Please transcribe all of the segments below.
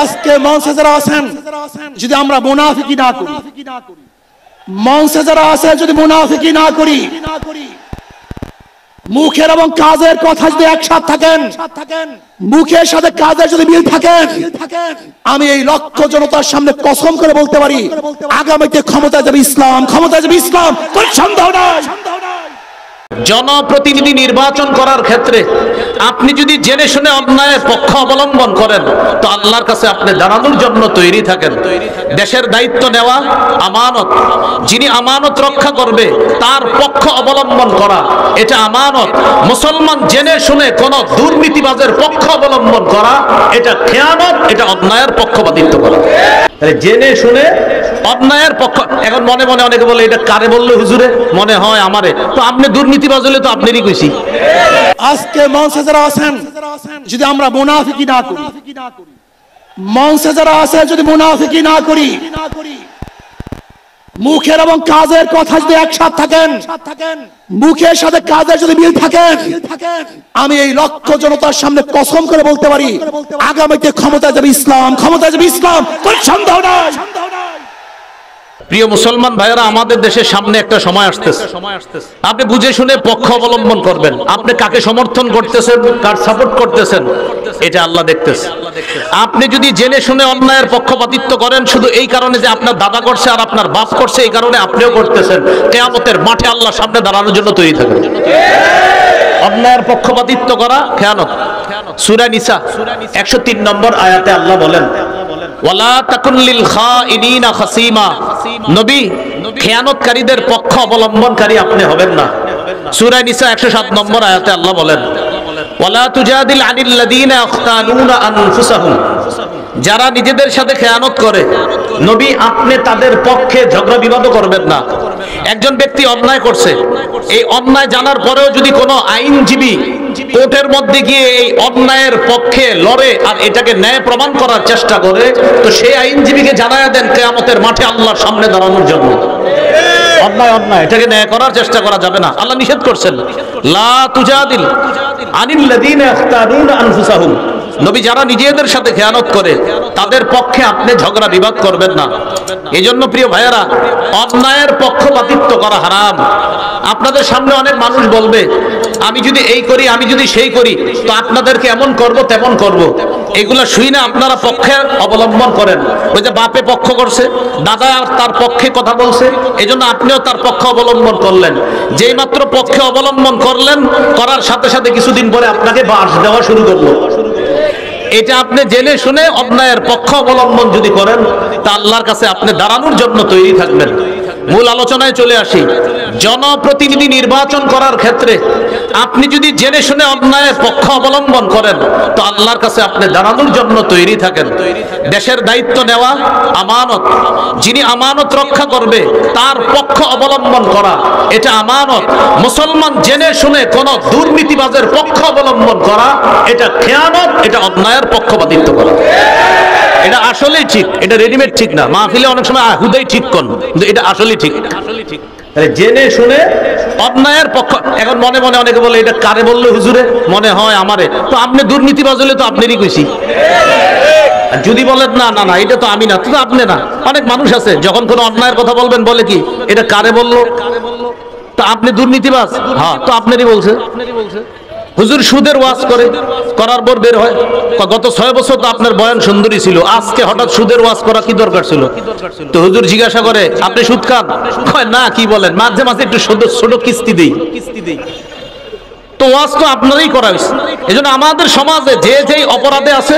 আজকে মঞ্চে যারা আছেন যদি আমরা মুনাফিকি না করি, মঞ্চে যারা আছে যদি মুনাফিকি না করি, মুখের এবং কাজের কথা যদি একসাথে থাকেন, মুখের সাথে কাজের যদি মিল থাকেন, আমি এই লক্ষ জনতার সামনে কসম করে বলতে পারি আগামীতে ক্ষমতা যাবে ইসলাম, ক্ষমতা যাবে ইসলাম, কোনো সন্দেহ নাই। জনপ্রতিনিধি নির্বাচন করার ক্ষেত্রে আপনি যদি জেনে শুনে অন্যায়ের পক্ষ অবলম্বন করেন তো আল্লাহর কাছে আপনি দাঁড়ানোর জন্য তৈরি থাকেন। দেশের দায়িত্ব নেওয়া আমানত, যিনি আমানত রক্ষা করবে তার পক্ষ অবলম্বন করা এটা আমানত। মুসলমান জেনে শুনে কোন দুর্নীতিবাজের পক্ষ অবলম্বন করা এটা খেয়ানত, এটা অন্যায়ের পক্ষপাতিত্ব করা। জেনে শুনে অন্যায়ের পক্ষ, এখন মনে মনে অনেকে বলে এটা কারে বললো হুজুরে, মনে হয় আমারে, তো আপনি দুর্নীতিবাজ হলে তো আপনারই কইছি। আজকে মঞ্চে যারা আছেন যদি আমরা মুনাফিকি না করি, মঞ্চে যারা আছে যদি মুনাফিকি না করি, মুখের এবং কাজের কথা যদি একসাথে থাকেন, মুখের সাথে কাজের যদি মিল থাকেন, আমি এই লক্ষ জনতার সামনে কসম করে বলতে পারি আগামীতে ক্ষমতা যাবে ইসলাম, ক্ষমতা যাবে ইসলাম, কোনো সন্দেহ নাই। প্রিয় মুসলমান ভাইয়েরা, আমাদের দেশের সামনে একটা সময় আসতেছে, আপনি বুঝে শুনে পক্ষ অবলম্বন করবেন। আপনি কাকে সমর্থন করতেছেন, কার সাপোর্ট করতেছেন, এটা আল্লাহ দেখতেছে। আপনি যদি জেনে শুনে অন্যায়ের পক্ষপাতিত্ব করেন শুধু এই কারণে যে আপনার দাদা করছে আর আপনার বাপ করছে, এই কারণে আপনিও করতেছেন, কিয়ামতের মাঠে আল্লাহর সামনে দাঁড়ানোর জন্য তৈরি থাকবেন। অন্যায়ের পক্ষপাতিত্ব করা খেয়ানত। সূরা নিসা 103 নম্বর আয়াতে আল্লাহ বলেন, ওয়ালা তাকুন লিল খাইনিনা খাসিমা, নবী খেয়ানতকারীদের পক্ষ অবলম্বনকারী আপনি হবেন না। সূরা নিসা 107 নম্বর আয়াতে আল্লাহ বলেন, ওয়ালা তুজাদিল আনিল লাযিনা ইয়াখতানুনা আনফুসাহুম, যারা নিজেদের সাথে খেয়ানত করে নবী আপনি তাদের পক্ষে ঝগড়া বিবাদ করবেন না। একজন ব্যক্তি অন্যায় করছে, এই অন্যায় জানার পরেও যদি কোনো আইনজীবী কোর্টের মধ্যে গিয়ে এই অন্যায়ের পক্ষে লড়ে আর এটাকে ন্যায় প্রমাণ করার চেষ্টা করে, তো সেই আইনজীবীকে জানায়া দেন কিয়ামতের মাঠে আল্লাহর সামনে দাঁড়ানোর জন্য। অন্যায় অন্যায়, এটাকে ন্যায় করার চেষ্টা করা যাবে না। আল্লাহ নিষেধ করছেন, লা তুজাদিল আনিল লাযিনা ইয়াখতানুনা আনফুসাহুম, নবী যারা নিজেদের সাথে খেয়ানত করে তাদের পক্ষে আপনি ঝগড়া বিবাদ করবেন না। এই জন্য প্রিয় ভাইয়েরা, অন্যায়ের পক্ষপাতিত্ব করা হারাম। আপনাদের সামনে অনেক মানুষ বলবে আমি যদি এই করি, আমি যদি সেই করি, তো আপনাদেরকে এমন করব তেমন করব। এগুলা শুই না আপনারা পক্ষে অবলম্বন করেন। ওই যে বাপে পক্ষ করছে, দাদা তার পক্ষে কথা বলছে, এই জন্য আপনিও তার পক্ষ অবলম্বন করলেন। যেই মাত্র পক্ষে অবলম্বন করলেন, করার সাথে সাথে কিছুদিন পরে আপনাকে বাস দেওয়া শুরু করলো। এটা আপনি জেনে শুনে অন্যায়ের পক্ষ অবলম্বন যদি করেন তা আল্লাহর কাছে আপনি দাঁড়ানোর জন্য তৈরি থাকবেন। মূল আলোচনায় চলে আসি। জনপ্রতিনিধি নির্বাচন করার ক্ষেত্রে আপনি যদি জেনে শুনে অন্যায়ের পক্ষ অবলম্বন করেন তো আল্লাহর কাছে আপনি দাঁড়ানোর জন্য তৈরি থাকেন। দেশের দায়িত্ব নেওয়া আমানত, যিনি আমানত রক্ষা করবে তার পক্ষ অবলম্বন করা এটা আমানত। মুসলমান জেনে শুনে কোন দুর্নীতিবাজের পক্ষ অবলম্বন করা এটা খেয়ানত, এটা অন্যায়ের পক্ষপাতিত্ব করা। এটা আসলেই ঠিক, এটা রেডিমেড ঠিক না। মাহফিলে অনেক সময় হুদাই ঠিক কোন, কিন্তু এটা আসলেই ঠিক। জেনে শুনে অন্যায়ের পক্ষ, এখন মনে মনে অনেকে বলে এটা কারে বললো হুজুরে, মনে হয় আমারে, তো আপনি দুর্নীতিবাজ হলে তো আপনারই কইছি। যদি বলেন না না না এটা তো আমি না, তো আপনি না। অনেক মানুষ আছে যখন কোনো অন্যায়ের কথা বলবেন বলে কি এটা কারে বললো, তো আপনি দুর্নীতিবাজ, হ্যাঁ তো আপনারই বলছে। হুজুর সুদের ওয়াজ করে, করার পর বের হয় গত 6 বছর তো আপনার বয়ান সুন্দরী ছিল, আজকে হঠাৎ সুদের ওয়াজ করা কি দরকার ছিল? তো হুজুর জিজ্ঞাসা করে আপনি সুদ খান? কয় না, কি বলেন, মাঝে মাঝে একটু ছোট কিস্তি দেই। তো ওয়াজ তো আপনারই করা হয়েছে। এজন্য আমাদের সমাজে যে যেই অপরাধে আছে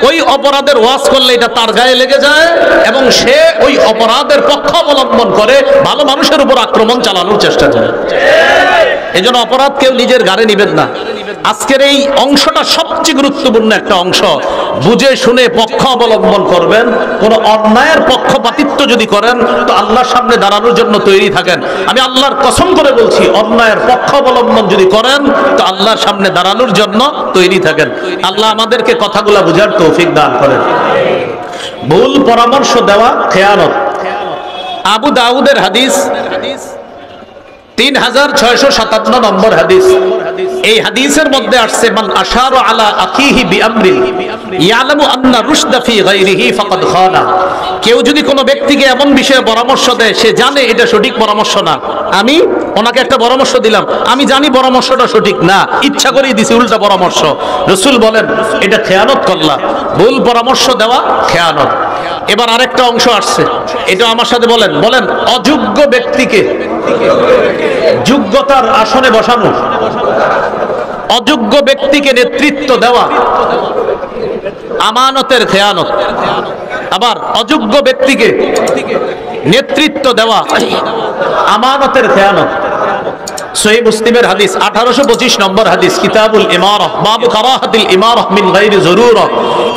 ওই অপরাধের ওয়াজ করলে এটা তার গায়ে লেগে যায় এবং সে ওই অপরাধের পক্ষ অবলম্বন করে ভালো মানুষের উপর আক্রমণ চালানোর চেষ্টা করে। এজন্য অপরাধ কেউ নিজের ঘাড়ে নিবেন না। আজকের এই অংশটা সবচেয়ে গুরুত্বপূর্ণ একটা অংশ। বুঝে শুনে পক্ষ অবলম্বন করবেন। কোন অন্যায়ের পক্ষপাতিত্ব যদি করেন তো আল্লাহর সামনে দাঁড়ানোর জন্য তৈরি থাকেন। আমি আল্লাহর কসম করে বলছি, অন্যায়ের পক্ষ অবলম্বন যদি করেন তো আল্লাহর সামনে দাঁড়ানোর জন্য তৈরি থাকেন। আল্লাহ আমাদেরকে কথাগুলো বুঝার তৌফিক দান করেন। ভুল পরামর্শ দেওয়া খেয়ানত। আবু দাউদের হাদিস, 3657 নম্বর হাদিস। এই হাদিসের মধ্যে আসছে মান আশারা আলা আখিহি বিআমরিন ইয়ালামু আন্না রুশদা ফি গায়রিহি ফাকাদ খানা। কেউ যদি কোনো ব্যক্তিকে এমন বিষয়ে পরামর্শ দেয় সে জানে এটা সঠিক পরামর্শ না, আমি ওনাকে একটা পরামর্শ দিলাম, আমি জানি পরামর্শটা সঠিক না, ইচ্ছা করেই দিছি উল্টা পরামর্শ, রাসূল বলেন এটা খেয়ানত করলা। ভুল পরামর্শ দেওয়া খেয়ানত। এবার আরেকটা অংশ আসছে, এটা আমার সাথে বলেন, বলেন অযোগ্য ব্যক্তিকে যোগ্যতার আসনে বসানো, অযোগ্য ব্যক্তিকে নেতৃত্ব দেওয়া আমানতের খেয়ানত। আবার অযোগ্য ব্যক্তিকে নেতৃত্ব দেওয়া আমানতের খেয়ানত। সহিহ মুসলিমের হাদিস 1825 নম্বর হাদিস, কিতাবুল ইমারাহ বাবু কারাহাতিল ইমারাহ মিন গায়রি যুরুরা।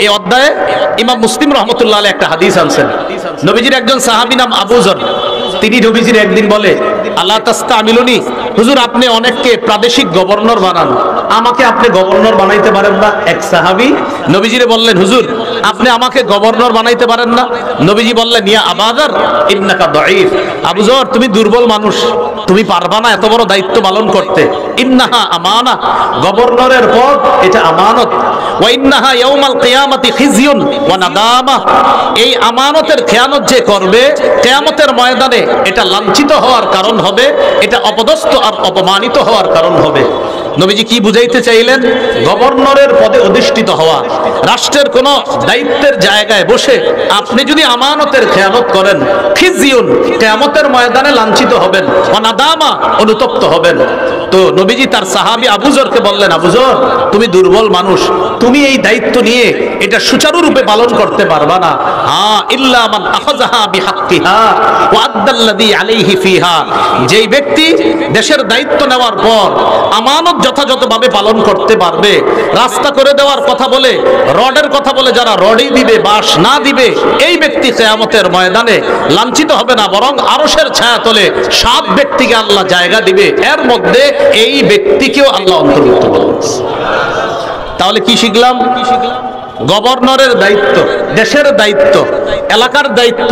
এই অধ্যায়ে ইমাম মুসলিম রাহমাতুল্লাহ আলাইহি একটা হাদিস আনছেন। নবীজির একজন সাহাবী নাম আবু যর, তিনি নবীজির একদিন বলে আল্লাহ তাস্তামিলুনি, হুজুর আপনি অনেককে প্রাদেশিক গভর্নর বানান, আমাকে আপনি গভর্নর বানাইতে পারেন না? এক সাহাবী নবীজিরে বললেন হুজুর আপনি আমাকে গভর্নর বানাইতে পারেন না? নবীজি বললেন ইয়া আবু যর ইন্নাকা দাঈফ, আবু যর তুমি দুর্বল মানুষ, তুমি পারবা না এত বড় দায়িত্ব পালন করতে। ইন্নাহা আমানা, গভর্নরের পদ এটা আমানত। ওয়া ইন্নাহা ইয়াউমাল কিয়ামাতি খিজিয়ুন ওয়া নাদামা, এই আমানতের খেয়ানত যে করবে কিয়ামতের ময়দানে এটা লাঞ্ছিত হওয়ার কারণ হবে, এটা অপদস্থ আর অপমানিত হওয়ার কারণ হবে। নবীজি কি বুঝাইতে চাইলেন? গভর্নরের পদে অধিষ্ঠিত হওয়া, রাষ্ট্রের কোন দায়িত্বের জায়গায় বসে আপনি যদি আমানতের খেয়ানত করেন, খিজিয়ুন কিয়ামতের ময়দানে লাঞ্ছিত হবেন, অনাদামা অনুতপ্ত হবেন। তো নবীজি তার সাহাবী আবু যরকে বললেন আবু যর তুমি দুর্বল মানুষ, তুমি এই দায়িত্ব নিয়ে এটা সুচারুরূপে পালন করতে পারবা না। হ্যাঁ ইল্লা মান আখাযাহা বিহাক্কিহা ওয়া আদ্দাল্লাযী আলাইহি ফিহা, যেই ব্যক্তি দেশের দায়িত্ব নেওয়ার পর আমানত যথাযথভাবে পালন করতে পারবে, রাস্তা করে দেওয়ার কথা বলে রডের কথা বলে যারা রডই দিবে বাঁশ না দিবে, এই ব্যক্তি কিয়ামতের ময়দানে লাঞ্ছিত হবে না, বরং আরশের ছায়াতলে 7 ব্যক্তিকে আল্লাহ জায়গা দিবে, এর মধ্যে এই ব্যক্তিকেও আল্লাহ অন্তর্ভুক্ত করবেন। তাহলে কি শিখলাম? গভর্নরের দায়িত্ব, দেশের দায়িত্ব, এলাকার দায়িত্ব,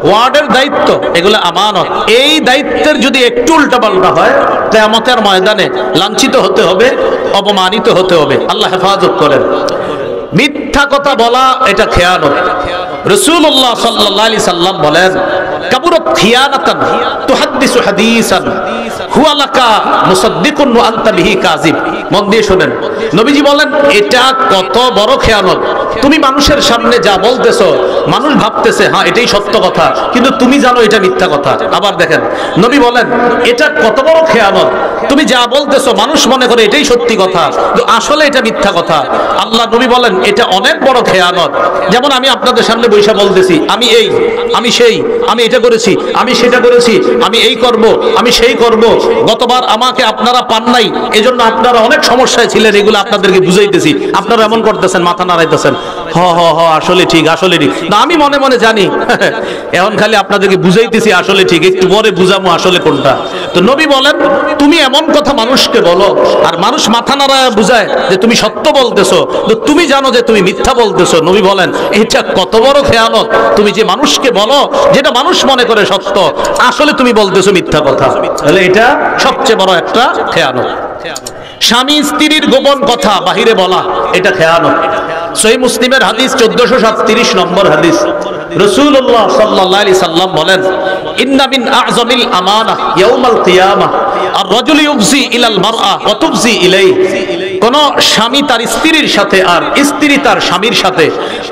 ওয়ার্ডের দায়িত্ব, এগুলো আমানত। এই দায়িত্বের যদি একটু উল্টাপাল্টা হয় কিয়ামতের ময়দানে লাঞ্ছিত হতে হবে, অপমানিত হতে হবে। আল্লাহ হেফাজত করেন। মিথ্যা কথা বলা এটা খেয়ানত। রাসূলুল্লাহ সাল্লাল্লাহু আলাইহি সাল্লাম বলেন কাবুরাত খিয়ানাতান তুহাদ্দিসু হাদিসান হুয়া লাকা মুসাদ্দিকুন ওয়া আনতা বিহি কাযিব। মন দিয়ে শুনেন, নবীজি বলেন এটা কত বড় খেয়ানত। তুমি মানুষের সামনে যা বলতেছো মানুষ ভাবতেছে হ্যাঁ এটাই সত্য কথা, কিন্তু তুমি জানো এটা মিথ্যা কথা। আবার দেখেন নবী বলেন এটা কত বড় খেয়ানত, তুমি যা বলতেছো মানুষ মনে করে এটাই সত্যি কথা, কিন্তু আসলে এটা মিথ্যা কথা। আল্লাহ নবী বলেন এটা অনেক বড় খেয়ানত। যেমন আমি আপনাদের সামনে বৈশা বলতেছি আমি এই, আমি সেই, আমি এটা করেছি, আমি সেটা করেছি, আমি এই করব, আমি সেই করব। গতবার আমাকে আপনারা পান নাই, এজন্য আপনারা অনেক সমস্যায় ছিলেন, এগুলো আপনাদেরকে বুঝাইতেছি, আপনারা এমন করতেছেন, মাথা নাড়াইতেছেন, হ হ হ আসলে ঠিক, আসলে ঠিক না, আমি মনে মনে জানি এখন খালি আপনাদেরকে বুঝাইতেছি আসলে ঠিক, একটু পরে বুঝামো আসলে কোনটা। তো নবী বলেন তুমি এমন কথা মানুষকে বলো আর মানুষ মাথা নাড়ায় বুঝায় যে তুমি সত্য বলতেছো, তো তুমি জানো যে তুমি মিথ্যা বলতেছো। নবী বলেন এটা কত বড় খেয়ানত, তুমি যে মানুষকে বলো যেটা মানুষ মনে করে সত্য, আসলে তুমি বলতেছো মিথ্যা কথা, তাহলে এটা সবচেয়ে বড় একটা খেয়ানত। স্বামী স্ত্রীর গোপন কথা বাহিরে বলা এটা খেয়ানত। সহিহ মুসলিমের হাদিস 1437 নম্বর হাদিস, রাসূলুল্লাহ সাল্লাল্লাহু আলাইহি সাল্লাম বলেন ইন্না মিন আ'যামিল আমানাহ ইয়াউমাল কিয়ামাহ আর-রাজুলু ইউফজি ইলাল মারআ ওয়া তুফজি ইলাইহি। কোন স্বামী তার স্ত্রীর সাথে আর স্ত্রী তার স্বামীর সাথে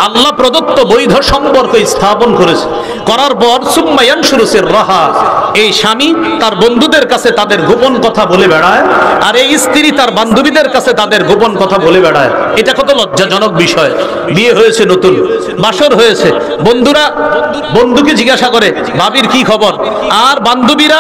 আল্লাহ প্রদত্ত বৈধ সম্পর্ক স্থাপন করেছে, করার পর সুম্মা ইয়ানশুরু সিররাহা, এই স্বামী তার বন্ধুদের কাছে তাদের গোপন কথা বলে বেড়ায় আর এই স্ত্রী তার বান্ধবীদের কাছে তাদের গোপন কথা বলে বেড়ায়। এটা কত লজ্জাজনক বিষয়। বিয়ে হয়েছে নতুন, বাসর হয়েছে, বন্ধুরা বন্ধুকে জিজ্ঞাসা করে ভাবির কি খবর, আর বান্ধবীরা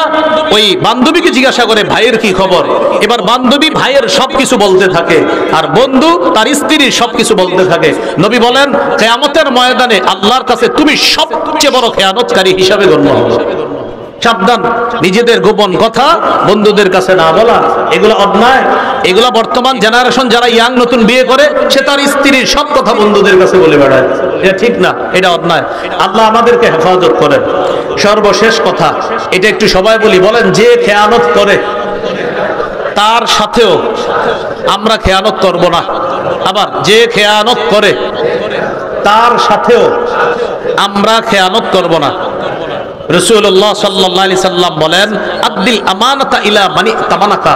ওই বান্ধবীকে জিজ্ঞাসা করে ভাইয়ের কি খবর। এবার বান্ধবী ভাইয়ের সবকিছু বলতে থাকে আর বন্ধু তার স্ত্রীর সবকিছু বলতে থাকে। নবী বলেন কিয়ামতের ময়দানে আল্লাহর কাছে তুমি সবচেয়ে বড় খেয়ানতকারী হিসাবে গণ্য হবে। সাবধান, নিজেদের গোপন কথা বন্ধুদের কাছে না বলা, এগুলো অন্যায়। এগুলো বর্তমান জেনারেশন যারা ইয়াং নতুন বিয়ে করে সে তার স্ত্রীর সব কথা বন্ধুদের কাছে বলে বেড়ায়, এটা ঠিক না, এটা অন্যায়। আল্লাহ আমাদেরকে হেফাজত করেন। সর্বশেষ কথা, এটা একটু সবাই বলি, বলেন যে খেয়ানত করে তার সাথেও আমরা খেয়ানত করব না। আবার যে খেয়ানত করে তার সাথেও আমরা খেয়ানত করব না। রাসূলুল্লাহ সাল্লাল্লাহু আলাইহি সাল্লাম বলেন, আদ্দিল আমানাতা ইলা মানি তামানাকা,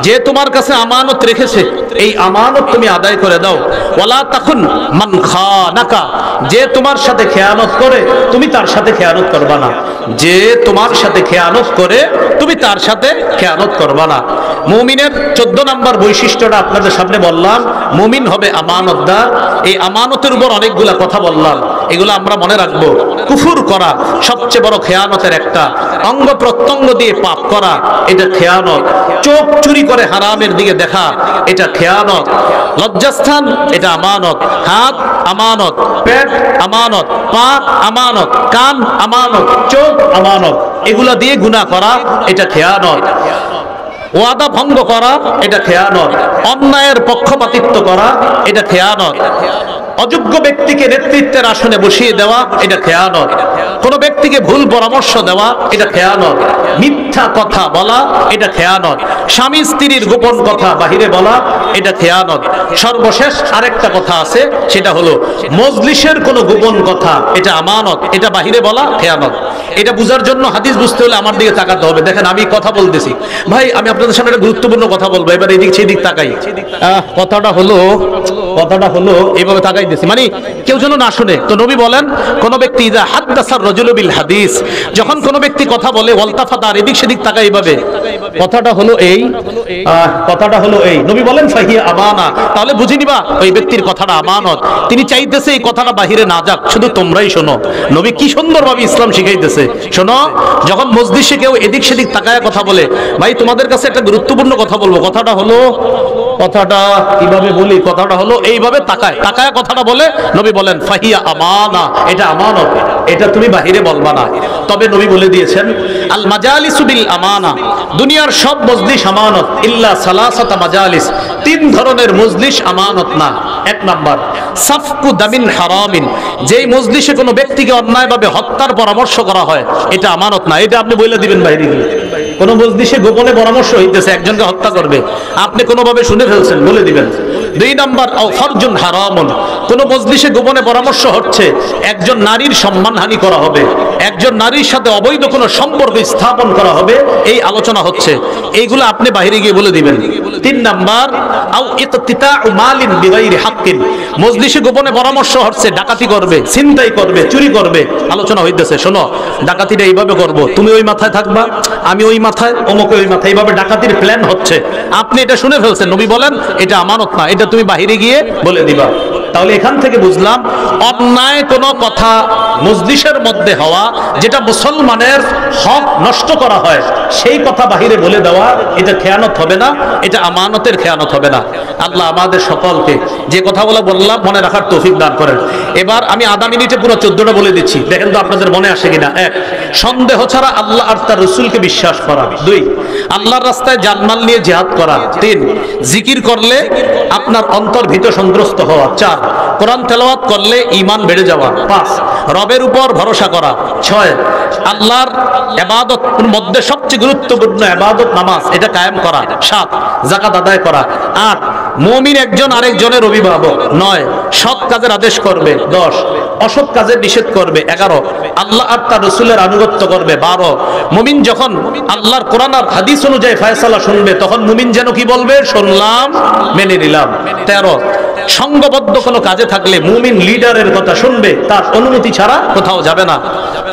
যে তোমার কাছে আমানত রেখেছে এই আমানত তুমি আদায় করে দাও। ওয়ালা তাকুন মান খানাকা, যে তোমার সাথে খেয়ানত করে তুমি তার সাথে খেয়ানত করবা না। যে তোমার সাথে খেয়ানত করে তুমি তার সাথে খেয়ানত করবা না। মুমিনের 14 নম্বর বৈশিষ্ট্যটা আপনাদের সামনে বললাম, মুমিন হবে আমানতদার। এই আমানতের উপর অনেকগুলা কথা বললাম, এগুলো আমরা মনে রাখবো। কুফর করা সবচেয়ে বড় খেয়ানতের একটা, অঙ্গ প্রত্যঙ্গ দিয়ে পাপ করা এটা খেয়ানত, চোখ চুরি করে হারামের দিকে দেখা এটা খেয়ানত, লজ্জাস্থান এটা আমানত, হাত আমানত, পেট আমানত, পা আমানত, কান আমানত, চোখ আমানত, এগুলা দিয়ে গুনাহ করা এটা খেয়ানত, ওয়াদা ভঙ্গ করা এটা খেয়ানত, অন্যায়ের পক্ষপাতিত্ব করা এটা খেয়ানত, অযোগ্য ব্যক্তিকে নেতৃত্বের আসনে বসিয়ে দেওয়া এটা খেয়ানত, কোন ব্যক্তিকে ভুল পরামর্শ দেওয়া এটা খেয়ানত, মিথ্যা কথা বলা এটা খেয়ানত, স্বামী স্ত্রীর গোপন কথা বাহিরে বলা এটা খেয়ানত। সর্বশেষ আরেকটা কথা আছে, সেটা হলো মজলিসের কোনো গোপন কথা এটা আমানত, এটা বাহিরে বলা খেয়ানত। এটা বুঝার জন্য হাদিস বুঝতে হলে আমার দিকে তাকাতে হবে। দেখেন আমি কথা বলতেছি, ভাই আমি আপনাদের সামনে একটা গুরুত্বপূর্ণ কথা বলবো, এবার এদিক সেদিক তাকাই। কথাটা হলো এইভাবে তাকাইতেছি, মানে কেউ যেন না শুনে। তো নবী বলেন, কোন ব্যক্তি ইযা হাদাসার রাজুলু বিল হাদিস, যখন কোন ব্যক্তি কথা বলে ওয়ালতাফাতা, আর এদিক সেদিক তাকাই এইভাবে, কথাটা হলো এই, নবী বলেন ফাহিয়া আমানা, তাহলে বুঝে নিবা ওই ব্যক্তির কথাটা আমানত। তিনি চাইতেছে এই কথাটা বাহিরে না যাক, শুধু তোমরাই শোনো। নবী কি সুন্দরভাবে ইসলাম শিখাইতেছে। শোনো, যখন মজলিসে কেউ এদিক সেদিক তাকায় কথা বলে, ভাই তোমাদের কাছে একটা গুরুত্বপূর্ণ কথা বলবো, কথাটা কিভাবে বলি, কথাটা হলো এইভাবে তাকায় কথাটা বলে, নবী বলেন ফাহিয়া আমানা, এটা আমানত, এটা তুমি বাহিরে বলবা না। তবে নবী বলে দিয়েছেন, আল মাজালিসু বিল আমানা, দুনিয়ার সব মজলিস আমানত, ইল্লা সালাসাতা মাজালিস, 3 ধরনের মজলিস আমানত না। 1 নাম্বার সাফকু দামিন হারামিন, যেই মজলিসে কোনো ব্যক্তিকে অন্যায়ভাবে হত্যার পরামর্শ করা হয় এটা আমানত না। এটা আপনি বলে দিবেন বাইরে গিয়ে। কোন মজলিসে গোপনে পরামর্শ হইতেছে একজনকে হত্যা করবে, আপনি কোনোভাবে শুনে ফেলছেন, বলে দিবেন। 2 নাম্বার আও ফারজুন হারামুন, কোন মজলিসে গোপনে পরামর্শ হচ্ছে একজন নারীর সম্মানহানি করা হবে, একজন নারীর সাথে অবৈধ কোনো সম্পর্ক স্থাপন করা হবে, এই আলোচনা হচ্ছে, এইগুলো আপনি বাইরে গিয়ে বলে দিবেন। 3 নাম্বার আও ইকতিতাউ মালিন বিগাইরি হাক্কিন, মজলিসে গোপনে পরামর্শ হচ্ছে ডাকাতি করবে, ছিনতাই করবে, চুরি করবে, আলোচনা হইতেছে, শোনো ডাকাতিটা এইভাবে করব, তুমি ওই মাথায় থাকবা, আমি ওই মাথায়, অমুক ওই মাথায়, এইভাবে ডাকাতির প্ল্যান হচ্ছে, আপনি এটা শুনে ফেলছেন। নবী বলেন এটা আমানত না, এটা তুমি বাহিরে গিয়ে বলে দিবা। তাহলে এখান থেকে বুঝলাম, অন্যায় কোনো কথা মজলিসের মধ্যে হওয়া, যেটা মুসলমানের হক নষ্ট করা হয়, সেই কথা বাহিরে বলে দেওয়া, এটা খেয়ানত হবে না, এটা আমানতের খেয়ানত হবে না। আল্লাহ আমাদের সকলকে যে কথাগুলো বললাম মনে রাখার তৌফিক দান করেন। এবার আমি আধা মিনিটে পুরো 14টা বলে দিচ্ছি, দেখেন তো আপনাদের মনে আসে কিনা। 1, সন্দেহ ছাড়া আল্লাহ আর তার রাসূলকে বিশ্বাস করা। 2, আল্লাহর রাস্তায় জানমাল নিয়ে জিহাদ করা। 3, জিকির করলে আপনার অন্তর ভীত সন্ত্রস্ত হওয়া। 4, কোরআন তেলাওয়াত করলে ঈমান বেড়ে যাওয়া। 5, রবের উপর ভরসা করা। 6, আল্লাহর ইবাদতের মধ্যে সবচেয়ে গুরুত্বপূর্ণ ইবাদত নামাজ, এটা কায়েম করা। 7, যাকাত আদায় করা। 8, মুমিন একজন আরেকজনের অভিভাবক। 9, সৎ কাজের আদেশ করবে। 10, অসৎ কাজের নিষেধ করবে। 11, আল্লাহ আর তার রাসূলের আনুগত্য করবে। 12, মুমিন যখন আল্লাহর কোরআন আর হাদিস অনুযায়ী ফয়সালা শুনবে, তখন মুমিন যেন কি বলবে, শুনলাম, মেনে নিলাম। 13, সংঘবদ্ধ কোনো কাজে থাকলে মুমিন লিডারের কথা শুনবে, তার অনুমতি ছাড়া কোথাও যাবে না।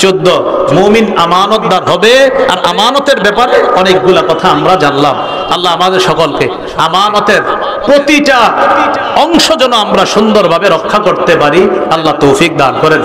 14, মুমিন আমানতদার হবে, আর আমানতের ব্যাপারে অনেকগুলা কথা আমরা জানলাম। আল্লাহ আমাদের সকলকে আমানতের প্রতিটা অংশ যেন আমরা সুন্দরভাবে রক্ষা করতে পারি, আল্লাহ তৌফিক দান করেন।